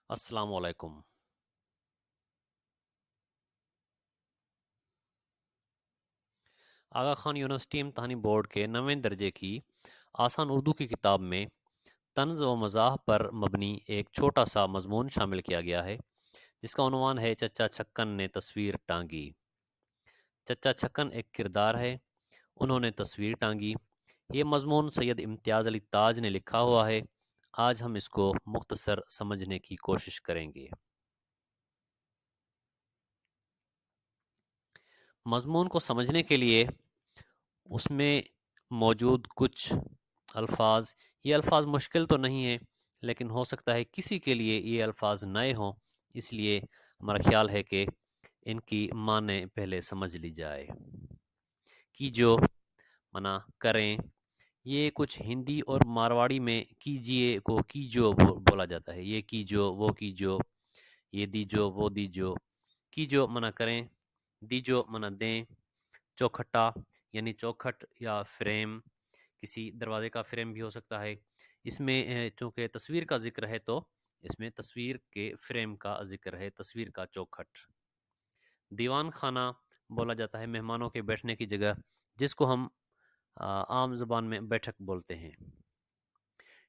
السلام علیکم۔ آغا Khan university امتحانی board کے 9ویں درجے کی آسان اردو کی کتاب میں طنز و مزاح پر مبنی ایک چھوٹا سا مضمون شامل کیا گیا ہے جس کا عنوان ہے چچا چھکن نے تصویر ٹانگی۔ چچا چھکن ایک کردار ہے، انہوں نے تصویر ٹانگی۔ یہ مضمون سید امتیاز علی تاج نے لکھا ہوا ہے۔ آج ہم اس کو مختصر سمجھنے کی کوشش کریں گے۔ مضمون کو سمجھنے کے لیے اس میں موجود کچھ الفاظ، یہ الفاظ مشکل تو نہیں ہے لیکن ہو سکتا ہے کسی کے لیے یہ الفاظ نئے ہوں، اس لیے ہمارا خیال ہے کہ ان کی معنی پہلے سمجھ لی جائے۔ کیجو منع کریں، یہ کچھ ہندی اور مارواڑی میں کیجیے کو کیجو بولا جاتا ہے۔ یہ کیجو، وہ کیجو، یہ دیجو، وہ دیجو۔ کیجو منع کریں، دیجو منع دیں۔ چوکھٹا یعنی چوکھٹ یا فریم، کسی دروازے کا فریم بھی ہو سکتا ہے۔ اس میں چونکہ تصویر کا ذکر ہے تو اس میں تصویر کے فریم کا ذکر ہے، تصویر کا چوکھٹ۔ دیوان خانہ بولا جاتا ہے مہمانوں کے بیٹھنے کی جگہ، جس کو ہم عام زبان میں بیٹھک بولتے ہیں۔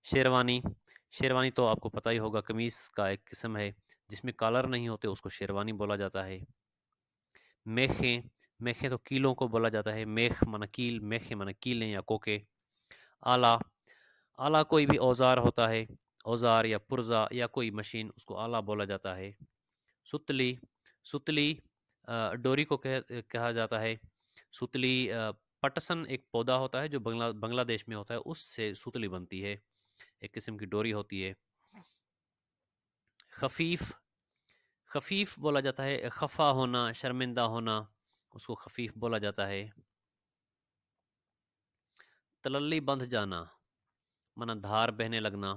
شیروانی، شیروانی تو آپ کو پتہ ہی ہوگا، قمیص کا ایک قسم ہے جس میں کالر نہیں ہوتے، اس کو شیروانی بولا جاتا ہے۔ میخیں، میخیں تو کیلوں کو بولا جاتا ہے۔ میخ منع کیل، میخیں منع کیلیں یا کوکے۔ آلہ، آلہ کوئی بھی اوزار ہوتا ہے، اوزار یا پرزا یا کوئی مشین، اس کو آلہ بولا جاتا ہے۔ ستلی، ستلی ڈوری کو کہا جاتا ہے۔ ستلی پٹسن ایک پودا ہوتا ہے جو بنگلہ دیش میں ہوتا ہے، اس سے ستلی بنتی ہے، ایک قسم کی ڈوری ہوتی ہے۔ خفیف، خفیف بولا جاتا ہے خفا ہونا، شرمندہ ہونا، اس کو خفیف بولا جاتا ہے۔ تللی بندھ جانا منع دھار بہنے لگنا۔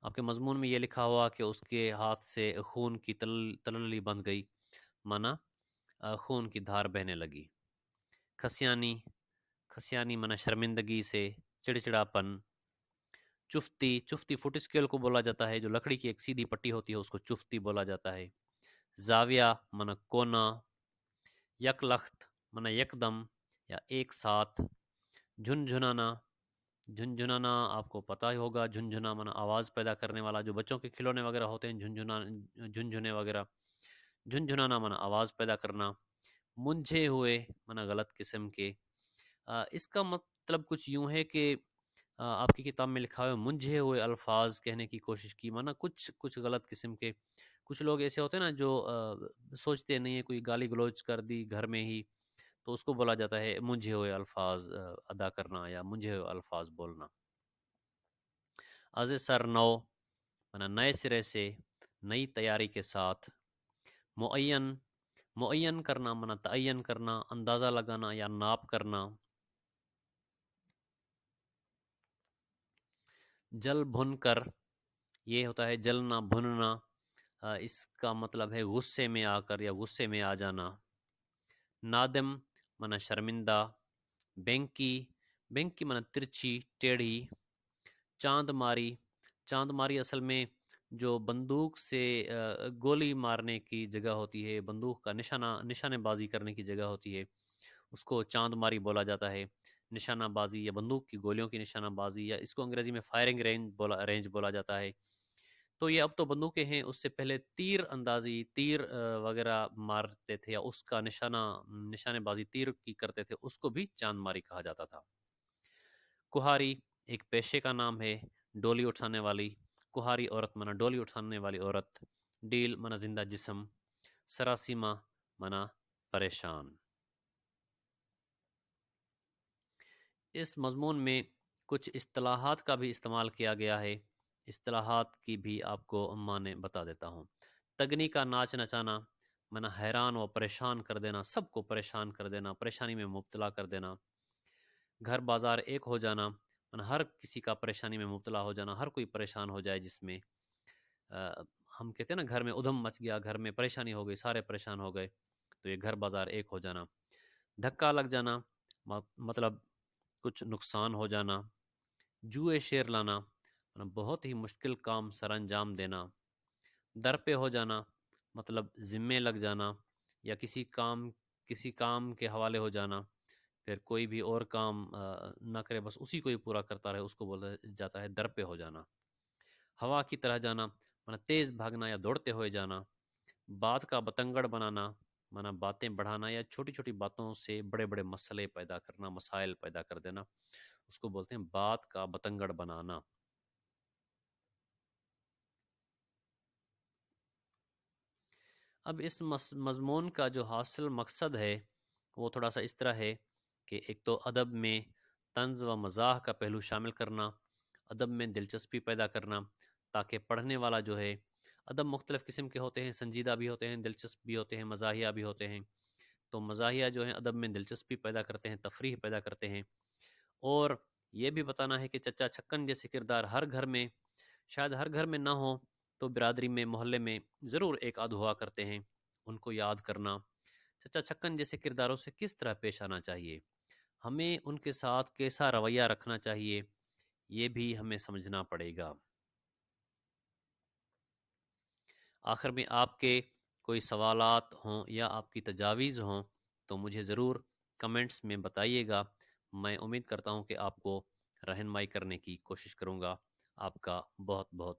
آپ کے مضمون میں یہ لکھا ہوا کہ اس کے ہاتھ سے خون کی تللی بندھ گئی، منع خون کی دھار بہنے لگی۔ کھسیانی، کھسیانی منع شرمندگی سے، چڑچڑاپن۔ چفتی، چفتی فٹ اسکیل کو بولا جاتا ہے، جو لکڑی کی ایک سیدھی پٹی ہوتی ہے اس کو چفتی بولا جاتا ہے۔ زاویہ منع کونا۔ یک لخت منع یکدم یا ایک ساتھ۔ جھنجھنانا، جھنجھنانا آپ کو پتہ ہی ہوگا، جھنجھنا منع آواز پیدا کرنے والا، جو بچوں کے کھلونے وغیرہ ہوتے ہیں جھنجھنے وغیرہ۔ جھنجھنانا منع آواز پیدا کرنا۔ منجھے ہوئے منع غلط قسم کے۔ اس کا مطلب کچھ یوں ہے کہ آپ کی کتاب میں لکھا ہے منجھے ہوئے الفاظ کہنے کی کوشش کی، مانا کچھ غلط قسم کے۔ کچھ لوگ ایسے ہوتے ہیں نا جو سوچتے نہیں ہیں، کوئی گالی گلوچ کر دی گھر میں ہی تو اس کو بولا جاتا ہے منجھے ہوئے الفاظ ادا کرنا یا منجھے ہوئے الفاظ بولنا۔ از سر نو مانا نئے سرے سے، نئی تیاری کے ساتھ۔ معین، معین کرنا مانا تعین کرنا، اندازہ لگانا یا ناپ کرنا۔ جل بھن کر، یہ ہوتا ہے جلنا بھننا، اس کا مطلب ہے غصے میں آ کر یا غصے میں آ جانا۔ نادم مانا شرمندہ۔ بینکی، بینکی مانا ترچھی ٹیڑھی۔ چاند ماری، چاند ماری اصل میں جو بندوق سے گولی مارنے کی جگہ ہوتی ہے، بندوق کا نشانہ بازی کرنے کی جگہ ہوتی ہے، اس کو چاند ماری بولا جاتا ہے۔ نشانہ بازی یا بندوق کی گولیوں کی نشانہ بازی، یا اس کو انگریزی میں فائرنگ رینج بولا جاتا ہے۔ تو یہ اب تو بندوقیں ہیں، اس سے پہلے تیر اندازی، تیر وغیرہ مارتے تھے، یا اس کا نشانے بازی تیر کی کرتے تھے، اس کو بھی چاند ماری کہا جاتا تھا۔ کہاری ایک پیشے کا نام ہے، ڈولی اٹھانے والی۔ کہاری عورت منا ڈولی اٹھانے والی عورت۔ ڈیل منا زندہ جسم۔ سراسیمہ منا پریشان۔ اس مضمون میں کچھ اصطلاحات کا بھی استعمال کیا گیا ہے، اصطلاحات کی بھی آپ کو معنی بتا دیتا ہوں۔ تگنی کا ناچ نچانا منا حیران و پریشان کر دینا، سب کو پریشان کر دینا، پریشانی میں مبتلا کر دینا۔ گھر بازار ایک ہو جانا منا ہر کسی کا پریشانی میں مبتلا ہو جانا، ہر کوئی پریشان ہو جائے، جس میں ہم کہتے ہیں نا گھر میں ادھم مچ گیا، گھر میں پریشانی ہو گئی، سارے پریشان ہو گئے، تو یہ گھر بازار ایک ہو جانا۔ دھکا لگ جانا مطلب کچھ نقصان ہو جانا۔ جوئے شیر لانا بہت ہی مشکل کام سر انجام دینا۔ در پہ ہو جانا مطلب ذمے لگ جانا یا کسی کام کے حوالے ہو جانا، پھر کوئی بھی اور کام نہ کرے بس اسی کو ہی پورا کرتا رہے، اس کو بولا جاتا ہے در پہ ہو جانا۔ ہوا کی طرح جانا مانا تیز بھاگنا یا دوڑتے ہوئے جانا۔ بات کا بتنگڑ بنانا مانا باتیں بڑھانا یا چھوٹی چھوٹی باتوں سے بڑے بڑے مسئلے پیدا کرنا، مسائل پیدا کر دینا، اس کو بولتے ہیں بات کا بتنگڑ بنانا۔ اب اس مضمون کا جو حاصل مقصد ہے وہ تھوڑا سا اس طرح ہے کہ ایک تو ادب میں طنز و مزاح کا پہلو شامل کرنا، ادب میں دلچسپی پیدا کرنا تاکہ پڑھنے والا جو ہے، ادب مختلف قسم کے ہوتے ہیں، سنجیدہ بھی ہوتے ہیں، دلچسپ بھی ہوتے ہیں، مزاحیہ بھی ہوتے ہیں۔ تو مزاحیہ جو ہیں ادب میں دلچسپی پیدا کرتے ہیں، تفریح پیدا کرتے ہیں، اور یہ بھی بتانا ہے کہ چچا چھکن جیسے کردار ہر گھر میں، شاید ہر گھر میں نہ ہو تو برادری میں، محلے میں ضرور ایک آدھ ہوا کرتے ہیں، ان کو یاد کرنا، چچا چھکن جیسے کرداروں سے کس طرح پیش آنا چاہیے، ہمیں ان کے ساتھ کیسا رویہ رکھنا چاہیے، یہ بھی ہمیں سمجھنا پڑے گا۔ آخر میں آپ کے کوئی سوالات ہوں یا آپ کی تجاویز ہوں تو مجھے ضرور کمنٹس میں بتائیے گا، میں امید کرتا ہوں کہ آپ کو رہنمائی کرنے کی کوشش کروں گا۔ آپ کا بہت بہت